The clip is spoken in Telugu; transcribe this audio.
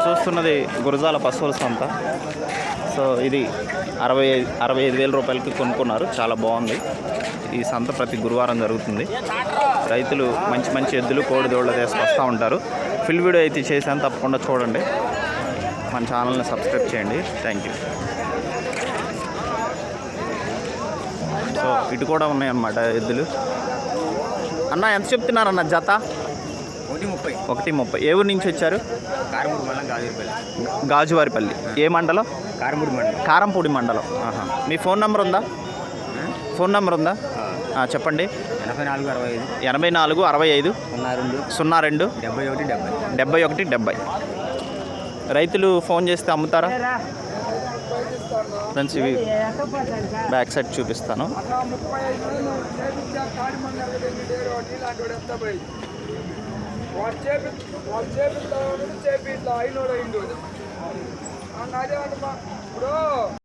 చూస్తున్నది గురజాల పశువుల సంత. సో ఇది 65,000 రూపాయలకి కొనుక్కున్నారు. చాలా బాగుంది. ఈ సంత ప్రతి గురువారం జరుగుతుంది. రైతులు మంచి మంచి ఎద్దులు కోడిదోళ్ళు తీసుకొస్తూ ఉంటారు. ఫుల్ వీడియో అయితే చేశాను, తప్పకుండా చూడండి. మన ఛానల్ని సబ్స్క్రైబ్ చేయండి. Thank you. సో ఇటు కూడా ఉన్నాయన్నమాట ఎద్దులు. అన్న ఎంత చెప్తున్నారన్న జత? 130. ఏ ఊరు నుంచి వచ్చారు? గాజువారిపల్లి. ఏ మండలం? కారంపూడి మండలం. మీ ఫోన్ నెంబర్ ఉందా? చెప్పండి. 84 65 02 71 70. రైతులు ఫోన్ చేస్తే అమ్ముతారా? ఫ్రెండ్స్ ఇవి బ్యాక్ సైడ్ చూపిస్తాను.